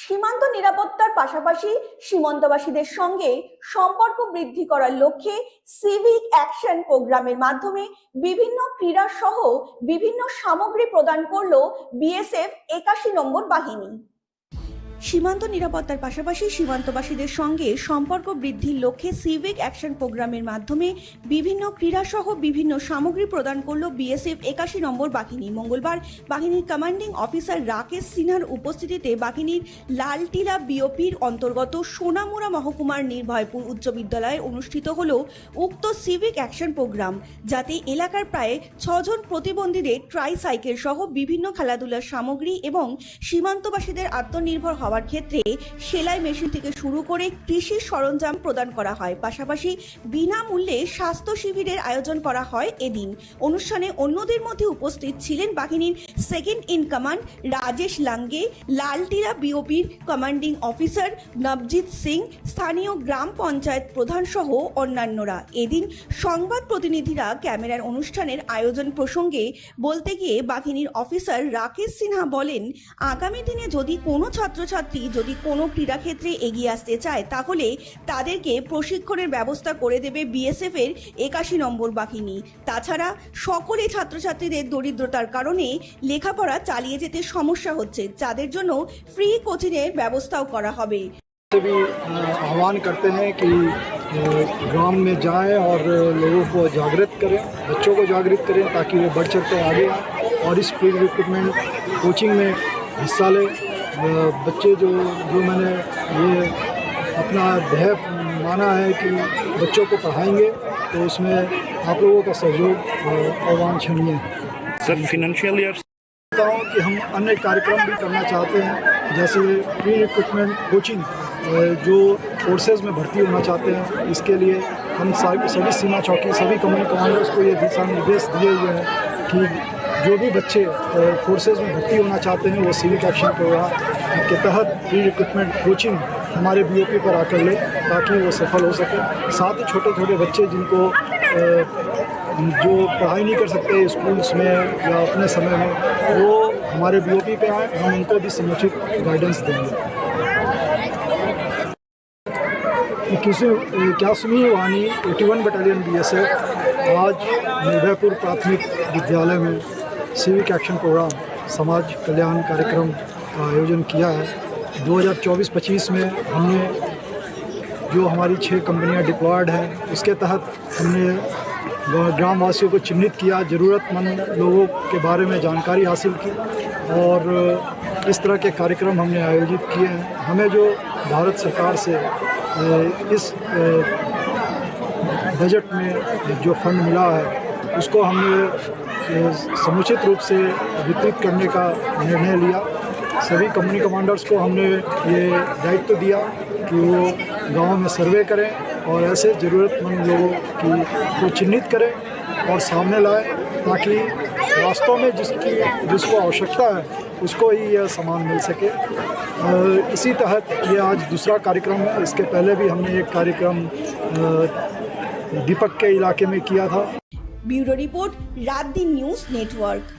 সীমান্ত নিরাপত্তার পাশাপাশি সীমান্তবাসীদের সঙ্গে সম্পর্ক বৃদ্ধি করার লক্ষ্যে সিভিক অ্যাকশন প্রোগ্রামের মাধ্যমে বিভিন্ন ক্রীড়া সহ বিভিন্ন সামগ্রী প্রদান করল বিএসএফ 81 নম্বর বাহিনী। সীমান্ত নিরাপত্তার পাশাপাশি সীমান্তবাসীদের সঙ্গে সম্পর্ক বৃদ্ধির লক্ষ্যে সিভিক অ্যাকশন প্রোগ্রামের মাধ্যমে বিভিন্ন ক্রীড়া সহ বিভিন্ন সামগ্রী প্রদান করল বিএসএফ 81 নম্বর বাহিনী। মঙ্গলবার বাহিনীর কমান্ডিং অফিসার রাকেশ সিনহার উপস্থিতিতে বাহিনীর লালটিলা বিওপির অন্তর্গত সোনামুড়া মহকুমার নির্ভয়পুর উচ্চ বিদ্যালয়ে অনুষ্ঠিত হল উক্ত সিভিক অ্যাকশন প্রোগ্রাম, যাতে এলাকার প্রায় 6 জন প্রতিবন্ধীদের ট্রাইসাইকেল সহ বিভিন্ন খেলাধুলার সামগ্রী এবং সীমান্তবাসীদের আত্মনির্ভর হওয়ার ক্ষেত্রে সেলাই মেশিন থেকে শুরু করে কৃষি সরঞ্জাম প্রদান করা হয়। পাশাপাশি বিনামূল্যে স্বাস্থ্য শিবিরের আয়োজন করা হয়। এদিন অনুষ্ঠানে অন্যদের মধ্যে উপস্থিত ছিলেন বাহিনীর second in command Rajesh Lange, Laltila বিওপির কমান্ডিং অফিসার নবজিৎ সিং, স্থানীয় গ্রাম পঞ্চায়েত প্রধান সহ অন্যান্যরা। এদিন সংবাদ প্রতিনিধিরা ক্যামেরার অনুষ্ঠানের আয়োজন প্রসঙ্গে বলতে গিয়ে বাহিনীর অফিসার রাকেশ সিনহা বলেন, আগামী দিনে যদি কোনো ছাত্রছাত্রী যদি কোনো ক্রীড়াক্ষেত্রে এগিয়ে আসতে চায় তাহলে তাদেরকে প্রশিক্ষণের ব্যবস্থা করে দেবে বিএসএফ এর 81 নম্বর বাহিনী। তাছাড়া সকলে ছাত্রছাত্রীদের দরিদ্রতার কারণে লেখাপড়া চালিয়ে যেতে সমস্যা হচ্ছে, যাদের জন্য ফ্রি কোচিংয়ের ব্যবস্থাও করা হবে। भी आह्वान करते हैं कि ग्राम में जाएं और लोगों को जागृत करें, बच्चों को जागृत करें ताकि वे बढ़ चढ़ कर आगे आएँ और इस प्री रिक्रूटमेंट कोचिंग में हिस्सा लें। बच्चे जो मैंने ये अपना ध्येय माना है कि बच्चों को पढ़ाएंगे, तो उसमें आप लोगों का सहयोग अवांछनीय है। सर, फाइनेंशियल ईयर कि हम अन्य कार्यक्रम भी करना चाहते हैं, जैसे प्री रिक्रूटमेंट कोचिंग जो फोर्सेस में भर्ती होना चाहते हैं, इसके लिए हम सभी सीमा चौकी सभी कम्युनिटी कमांडर्स को ये दिशा निर्देश दिए हुए हैं कि जो भी बच्चे फोर्सेस में भर्ती होना चाहते हैं वो सिविक एक्शन प्रोग्राम के तहत प्री रिक्रूटमेंट कोचिंग हमारे बीओपी पर आकर ले, ताकि वो सफल हो सके। साथ ही छोटे छोटे बच्चे जिनको जो पढ़ाई नहीं कर सकते स्कूल्स में या अपने समय में, वो हमारे बीओपी पे आए, हम उनको भी समुचित गाइडेंस देंगे। 81वीं वाहिनी 81 बटालियन बीएसएफ आज निर्भयपुर प्राथमिक विद्यालय में सिविक एक्शन प्रोग्राम समाज कल्याण कार्यक्रम का आयोजन किया है। 2024-25 में हमने जो हमारी 6 कंपनियां डिप्लॉयड हैं, उसके तहत हमने ग्रामवासियों को चिन्हित किया, ज़रूरतमंद लोगों के बारे में जानकारी हासिल की और इस तरह के कार्यक्रम हमने आयोजित किए हैं। हमें जो भारत सरकार से इस बजट में जो फंड मिला है उसको हमने समुचित रूप से वितरित करने का निर्णय लिया। सभी कंपनी कमांडर्स को हमने ये दायित्व दिया कि वो गांव में सर्वे करें और ऐसे ज़रूरतमंद लोगों को चिन्हित करें और सामने लाएं, ताकि वास्तव में जिसको आवश्यकता है उसको ही यह सामान मिल सके। इसी तहत ये आज दूसरा कार्यक्रम है। इसके पहले भी हमने एक कार्यक्रम दीपक के इलाके में किया था। ब्यूरो रिपोर्ट, रात दिन न्यूज़ नेटवर्क।